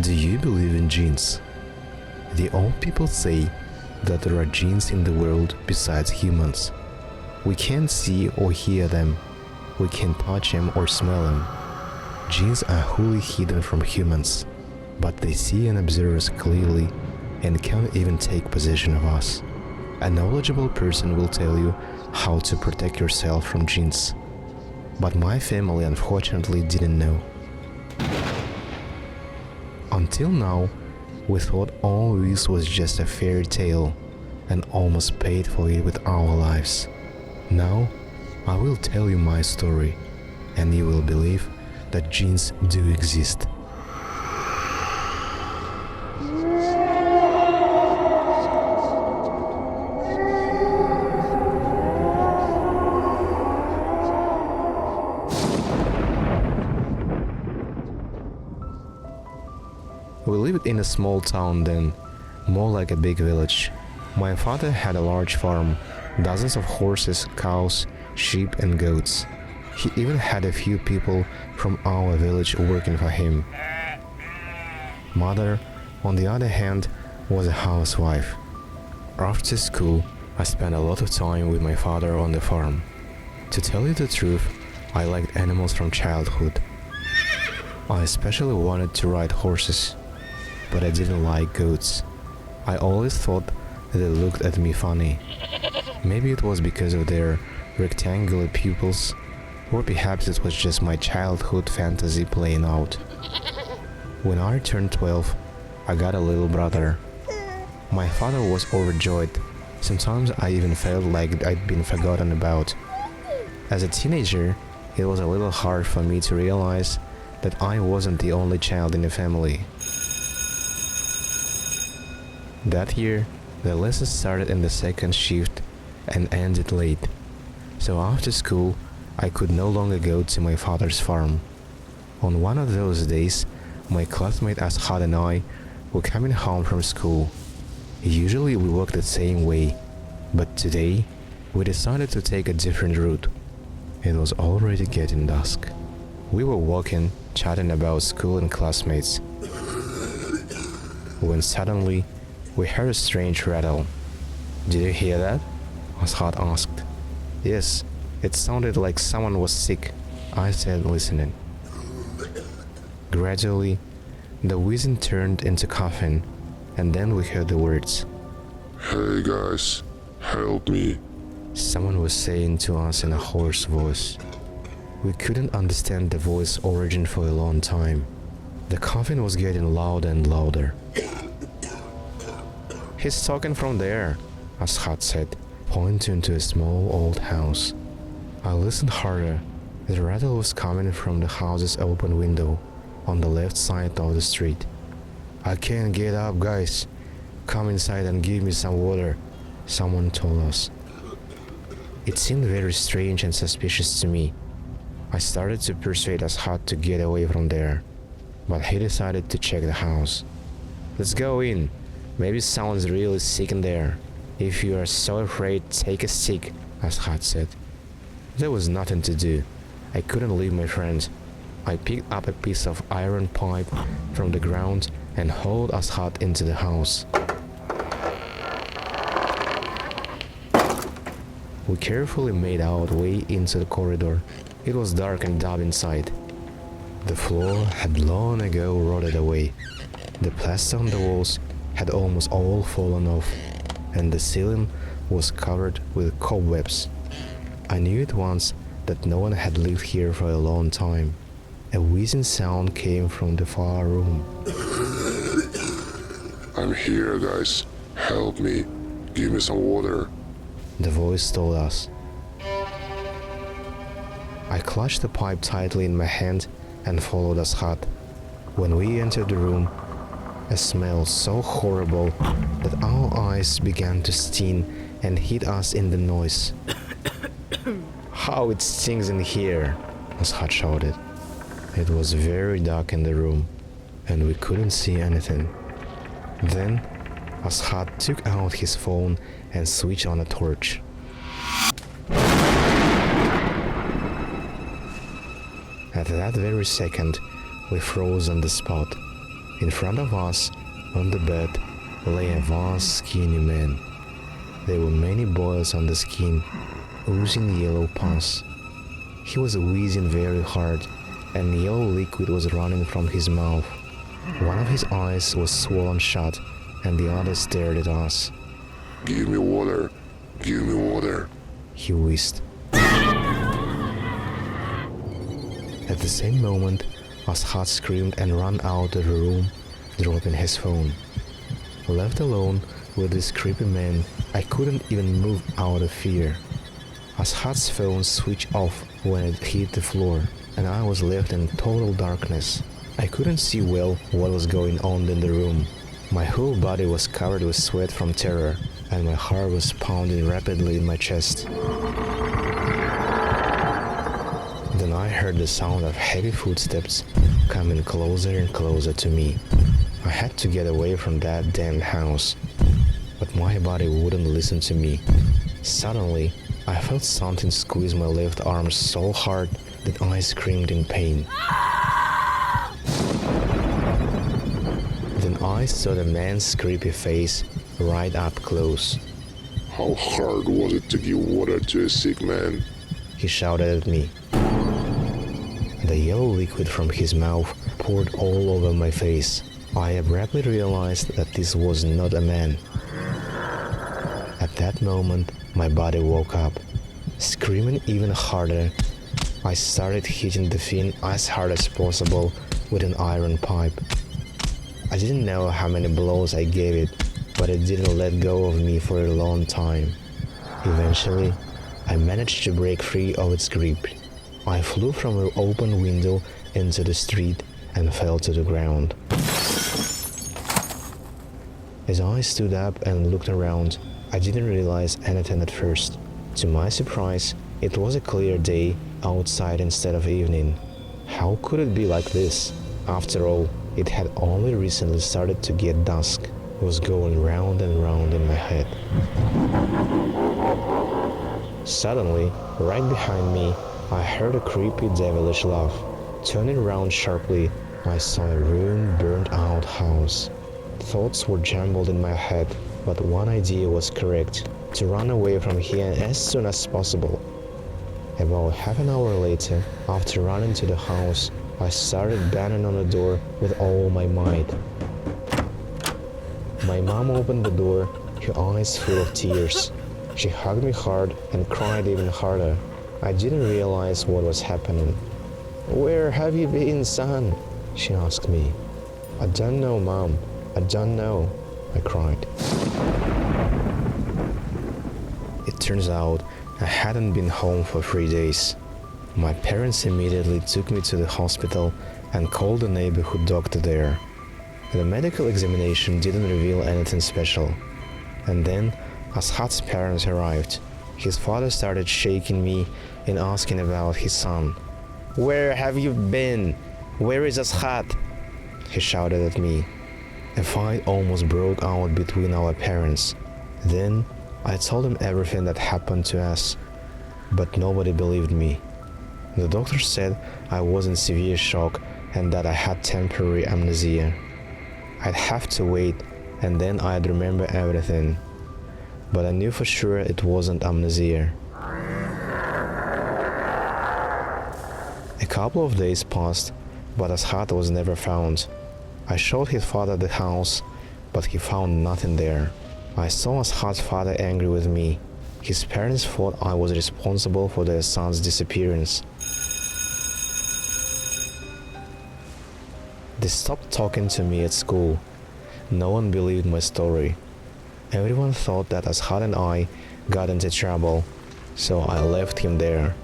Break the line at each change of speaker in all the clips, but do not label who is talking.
Do you believe in jinns? The old people say that there are jinns in the world besides humans. We can't see or hear them. We can't touch them or smell them. Jinns are wholly hidden from humans, but they see and observe us clearly and can't even take possession of us. A knowledgeable person will tell you how to protect yourself from jinns. But my family unfortunately didn't know. Until now, we thought all this was just a fairy tale and almost paid for it with our lives. Now, I will tell you my story, and you will believe that jinns do exist. We lived in a small town then, more like a big village. My father had a large farm, dozens of horses, cows, sheep and goats. He even had a few people from our village working for him. Mother, on the other hand, was a housewife. After school, I spent a lot of time with my father on the farm. To tell you the truth, I liked animals from childhood. I especially wanted to ride horses, but I didn't like goats. I always thought that they looked at me funny. Maybe it was because of their rectangular pupils, or perhaps it was just my childhood fantasy playing out. When I turned 12, I got a little brother. My father was overjoyed. Sometimes I even felt like I'd been forgotten about. As a teenager, it was a little hard for me to realize that I wasn't the only child in the family. That year, the lesson started in the second shift and ended late. So after school, I could no longer go to my father's farm. On one of those days, my classmate Ashad and I were coming home from school. Usually we walk the same way, but today we decided to take a different route. It was already getting dusk. We were walking, chatting about school and classmates, when suddenly we heard a strange rattle. "Did you hear that?" Ashad asked. "Yes, it sounded like someone was sick," I said, listening. Gradually, the whizzing turned into coughing, and then we heard the words,
"Hey guys, help me."
Someone was saying to us in a hoarse voice. We couldn't understand the voice origin for a long time. The coughing was getting louder and louder. "He's talking from there," Ashad said, pointing to a small old house. I listened harder. The rattle was coming from the house's open window on the left side of the street. "I can't get up, guys. Come inside and give me some water," someone told us. It seemed very strange and suspicious to me. I started to persuade Ashad to get away from there, but he decided to check the house. "Let's go in. Maybe someone's really sick in there. If you are so afraid, take a stick," Ashad said. There was nothing to do. I couldn't leave my friend. I picked up a piece of iron pipe from the ground and hauled Ashad into the house. We carefully made our way into the corridor. It was dark and damp inside. The floor had long ago rotted away. The plaster on the walls had almost all fallen off, and the ceiling was covered with cobwebs. I knew at once that no one had lived here for a long time. A whizzing sound came from the far room.
"I'm here, guys. Help me. Give me some water."
The voice told us. I clutched the pipe tightly in my hand and followed Ashad. When we entered the room, a smell so horrible that our eyes began to sting and hit us in the nose. "How it stings in here!" Ashad shouted. It was very dark in the room, and we couldn't see anything. Then, Ashad took out his phone and switched on a torch. At that very second, we froze on the spot. In front of us, on the bed, lay a vast, skinny man. There were many boils on the skin, oozing yellow pus. He was wheezing very hard, and yellow liquid was running from his mouth. One of his eyes was swollen shut, and the other stared at us.
Give me water. Give me water.
He wheezed. At the same moment, Ashat screamed and ran out of the room, dropping his phone. Left alone with this creepy man, I couldn't even move out of fear. Ashat's phone switched off when it hit the floor, and I was left in total darkness. I couldn't see well what was going on in the room. My whole body was covered with sweat from terror, and my heart was pounding rapidly in my chest. Then I heard the sound of heavy footsteps coming closer and closer to me. I had to get away from that damned house, but my body wouldn't listen to me. Suddenly, I felt something squeeze my left arm so hard that I screamed in pain. Then I saw the man's creepy face right up close.
How hard was it to give water to a sick man?
He shouted at me. The yellow liquid from his mouth poured all over my face. I abruptly realized that this was not a man. At that moment, my body woke up. Screaming even harder, I started hitting the thing as hard as possible with an iron pipe. I didn't know how many blows I gave it, but it didn't let go of me for a long time. Eventually, I managed to break free of its grip. I flew from an open window into the street and fell to the ground. As I stood up and looked around, I didn't realize anything at first. To my surprise, it was a clear day outside instead of evening. How could it be like this? After all, it had only recently started to get dusk. It was going round and round in my head. Suddenly, right behind me, I heard a creepy devilish laugh. Turning around sharply, I saw a ruined, burnt-out house. Thoughts were jumbled in my head, but one idea was correct: to run away from here as soon as possible. About half an hour later, after running to the house, I started banging on the door with all my might. My mom opened the door, her eyes full of tears. She hugged me hard and cried even harder. I didn't realize what was happening. "Where have you been, son?" she asked me. "I don't know, Mom. I don't know," I cried. It turns out I hadn't been home for 3 days. My parents immediately took me to the hospital and called the neighborhood doctor there. The medical examination didn't reveal anything special. And then, Ashat's parents arrived. His father started shaking me and asking about his son. "Where have you been? Where is Ashat?" he shouted at me. A fight almost broke out between our parents. Then, I told him everything that happened to us, but nobody believed me. The doctor said I was in severe shock and that I had temporary amnesia. I'd have to wait and then I'd remember everything. But I knew for sure it wasn't amnesia. A couple of days passed, but Ashat was never found. I showed his father the house, but he found nothing there. I saw Ashat's father angry with me. His parents thought I was responsible for their son's disappearance. They stopped talking to me at school. No one believed my story. Everyone thought that Ashat and I got into trouble, so I left him there.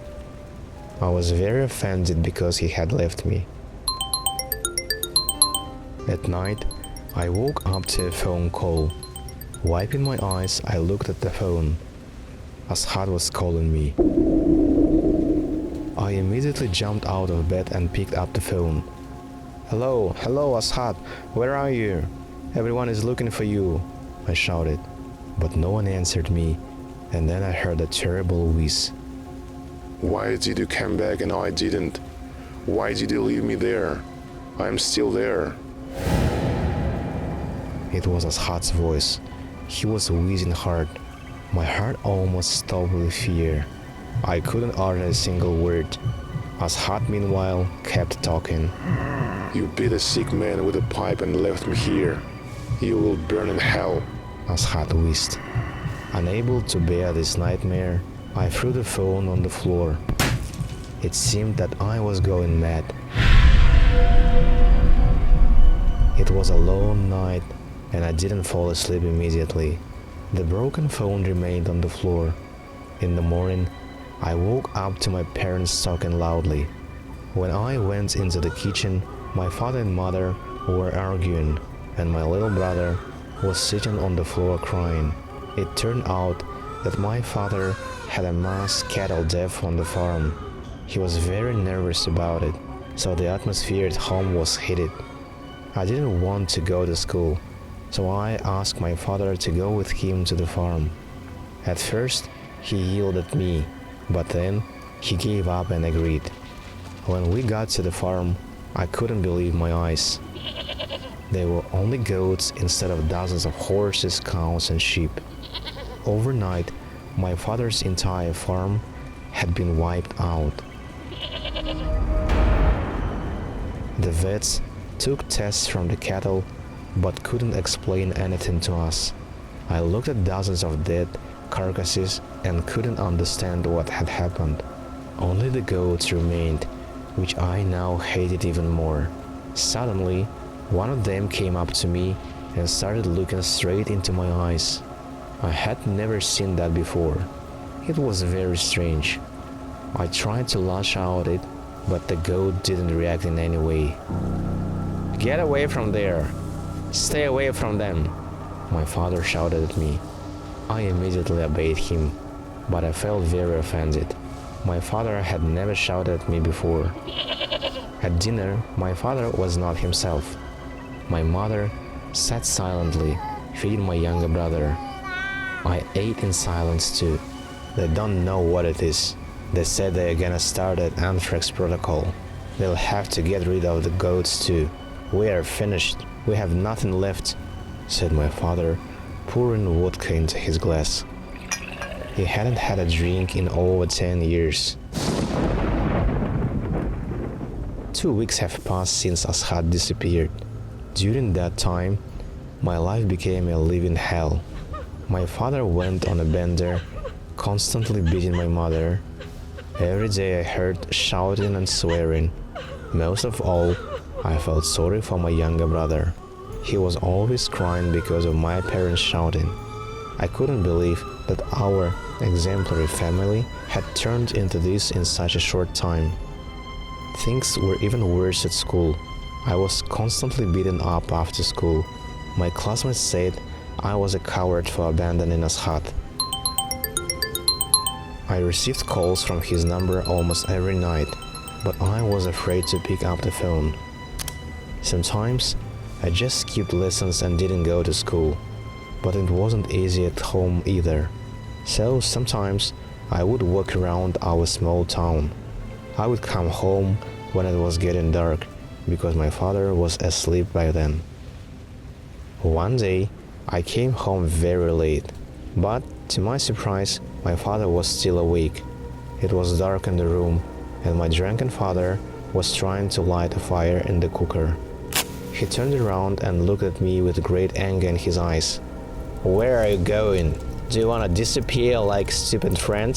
I was very offended because he had left me. At night, I woke up to a phone call. Wiping my eyes, I looked at the phone. Ashat was calling me. I immediately jumped out of bed and picked up the phone. Hello, Ashat, where are you? Everyone is looking for you," I shouted. But no one answered me, and then I heard a terrible wheeze.
Why did you come back and I didn't? Why did you leave me there? I'm still there.
It was Ashat's voice. He was wheezing hard. My heart almost stopped with fear. I couldn't utter a single word. Ashat, meanwhile, kept talking.
You beat a sick man with a pipe and left me here. You will burn in hell.
Ashat wheezed. Unable to bear this nightmare, I threw the phone on the floor. It seemed that I was going mad. It was a long night, and I didn't fall asleep immediately. The broken phone remained on the floor. In the morning, I woke up to my parents talking loudly. When I went into the kitchen, my father and mother were arguing, and my little brother was sitting on the floor crying. It turned out that my father had a mass cattle death on the farm. He was very nervous about it, so the atmosphere at home was heated. I didn't want to go to school, so I asked my father to go with him to the farm. At first, he yelled at me, but then he gave up and agreed. When we got to the farm, I couldn't believe my eyes. There were only goats instead of dozens of horses, cows, and sheep. Overnight, my father's entire farm had been wiped out. The vets took tests from the cattle, but couldn't explain anything to us. I looked at dozens of dead carcasses and couldn't understand what had happened. Only the goats remained, which I now hated even more. Suddenly, one of them came up to me and started looking straight into my eyes. I had never seen that before. It was very strange. I tried to lash out it, but the goat didn't react in any way. "Get away from there! Stay away from them!" my father shouted at me. I immediately obeyed him, but I felt very offended. My father had never shouted at me before. At dinner, my father was not himself. My mother sat silently, feeding my younger brother. I ate in silence too. They don't know what it is. They said they are gonna start an anthrax protocol. They'll have to get rid of the goats too. "We are finished. We have nothing left," said my father, pouring vodka into his glass. He hadn't had a drink in over 10 years. 2 weeks have passed since Ashat disappeared. During that time, my life became a living hell. My father went on a bender, constantly beating my mother. Every day I heard shouting and swearing. Most of all, I felt sorry for my younger brother. He was always crying because of my parents shouting. I couldn't believe that our exemplary family had turned into this in such a short time. Things were even worse at school. I was constantly beaten up after school. My classmates said I was a coward for abandoning Ashat. I received calls from his number almost every night, but I was afraid to pick up the phone. Sometimes, I just skipped lessons and didn't go to school, but it wasn't easy at home either. So sometimes, I would walk around our small town. I would come home when it was getting dark, because my father was asleep by then. One day, I came home very late, but to my surprise, my father was still awake. It was dark in the room, and my drunken father was trying to light a fire in the cooker. He turned around and looked at me with great anger in his eyes. "Where are you going? Do you want to disappear like stupid friend?"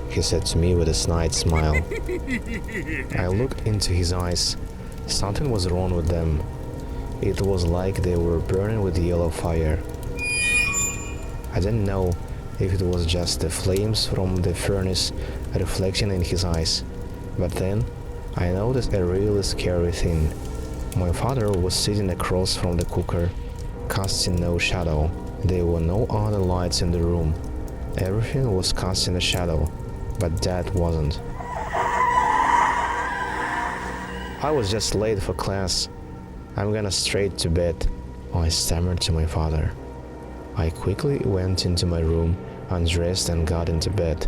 he said to me with a snide smile. I looked into his eyes. Something was wrong with them. It was like they were burning with yellow fire. I didn't know if it was just the flames from the furnace reflecting in his eyes, but then I noticed a really scary thing. My father was sitting across from the cooker, casting no shadow. There were no other lights in the room. Everything was casting a shadow, but that wasn't. "I was just late for class. I'm gonna straight to bed," I stammered to my father. I quickly went into my room, undressed and got into bed.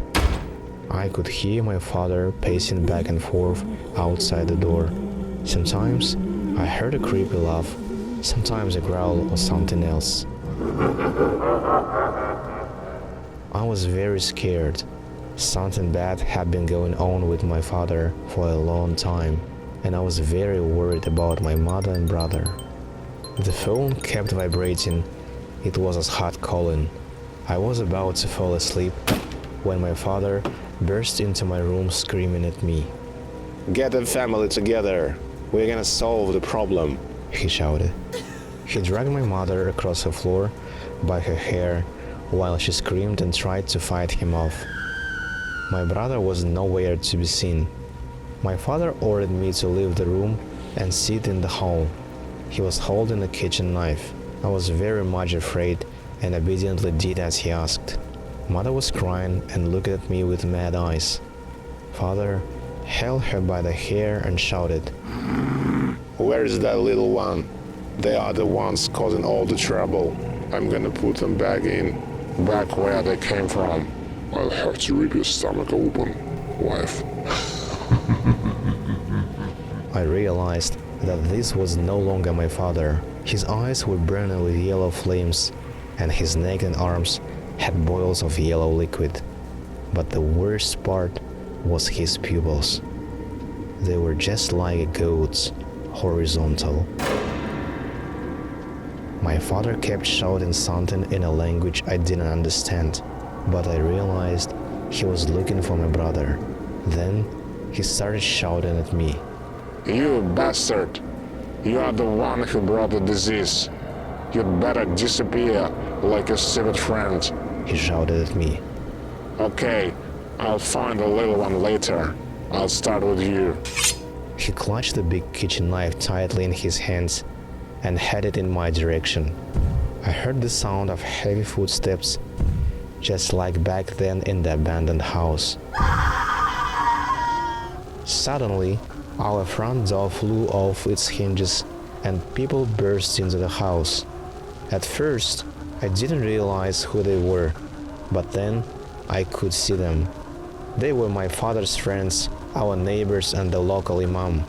I could hear my father pacing back and forth outside the door. Sometimes I heard a creepy laugh. sometimes a growl or something else. I was very scared. Something bad had been going on with my father for a long time, and I was very worried about my mother and brother. The phone kept vibrating. It was Ashat calling. I was about to fall asleep when my father burst into my room screaming at me. "Get the family together! We're gonna solve the problem!" he shouted. He dragged my mother across the floor by her hair while she screamed and tried to fight him off. My brother was nowhere to be seen. My father ordered me to leave the room and sit in the hall. He was holding a kitchen knife. I was very much afraid and obediently did as he asked. Mother was crying and looked at me with mad eyes. Father held her by the hair and shouted,
Where is that little one? They are the ones causing all the trouble. I'm gonna put them back where they came from. I'll have to rip your stomach open, wife.
I realized that this was no longer my father. His eyes were burning with yellow flames, and his neck and arms had boils of yellow liquid. But the worst part was his pupils. They were just like a goat's, horizontal. My father kept shouting something in a language I didn't understand, but I realized he was looking for my brother. Then he started shouting at me.
You bastard! You are the one who brought the disease. You'd better disappear like your stupid friend.
He shouted at me.
Okay, I'll find the little one later. I'll start with you.
He clutched the big kitchen knife tightly in his hands and headed in my direction. I heard the sound of heavy footsteps, just like back then in the abandoned house. Suddenly, our front door flew off its hinges and people burst into the house. At first, I didn't realize who they were, but then I could see them. They were my father's friends, our neighbors, and the local imam.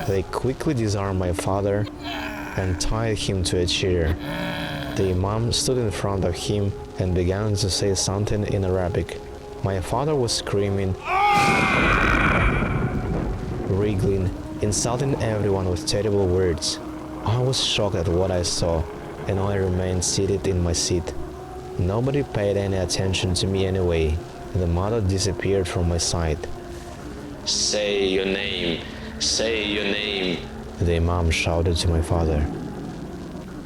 They quickly disarmed my father and tied him to a chair. The imam stood in front of him and began to say something in Arabic. My father was screaming, wriggling, insulting everyone with terrible words. I was shocked at what I saw, and I remained seated in my seat. Nobody paid any attention to me anyway. The mother disappeared from my sight. "Say your name, say your name," the imam shouted to my father.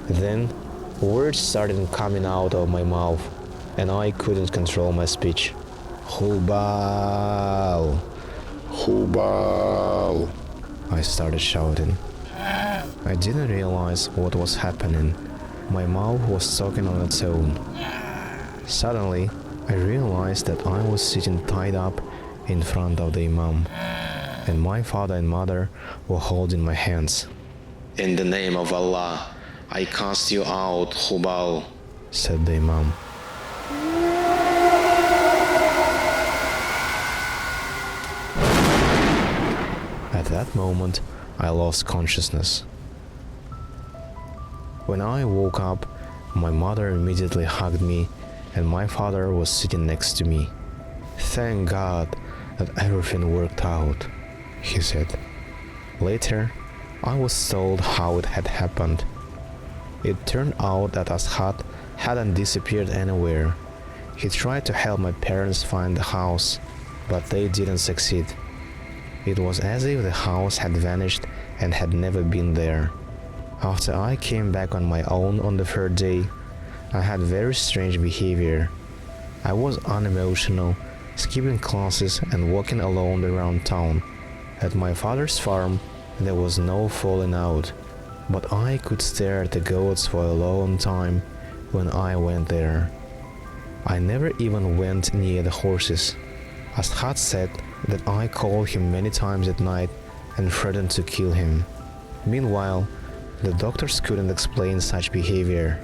Then, words started coming out of my mouth, and I couldn't control my speech. Hubal,
Hubal.
I started shouting. I didn't realize what was happening. My mouth was talking on its own. Suddenly, I realized that I was sitting tied up in front of the imam, and my father and mother were holding my hands. "In the name of Allah, I cast you out, Hubal," said the imam. At that moment, I lost consciousness. When I woke up, my mother immediately hugged me, and my father was sitting next to me. "Thank God that everything worked out," he said. Later, I was told how it had happened. It turned out that Ashat hadn't disappeared anywhere. He tried to help my parents find the house, but they didn't succeed. It was as if the house had vanished and had never been there. After I came back on my own on the third day, I had very strange behavior. I was unemotional, skipping classes and walking alone around town. At my father's farm, there was no falling out, but I could stare at the goats for a long time when I went there. I never even went near the horses. Ashat said that I called him many times at night and threatened to kill him. Meanwhile, the doctors couldn't explain such behavior.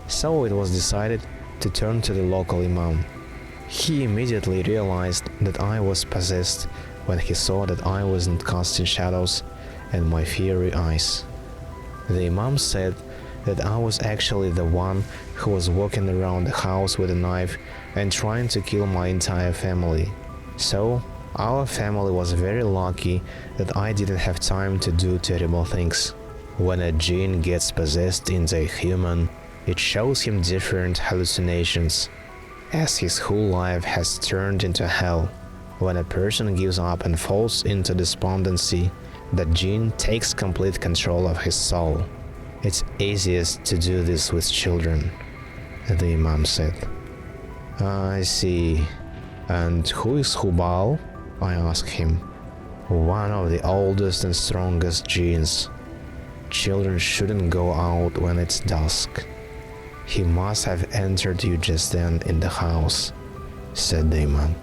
So it was decided to turn to the local imam. He immediately realized that I was possessed when he saw that I wasn't casting shadows and my fiery eyes. The imam said that I was actually the one who was walking around the house with a knife and trying to kill my entire family. So, our family was very lucky that I didn't have time to do terrible things. When a jinn gets possessed into a human, it shows him different hallucinations, as his whole life has turned into hell. When a person gives up and falls into despondency, the jinn takes complete control of his soul. It's easiest to do this with children, the imam said. I see. And who is Hubal? I asked him. One of the oldest and strongest jinns. Children shouldn't go out when it's dusk. He must have entered you just then in the house, said the imam.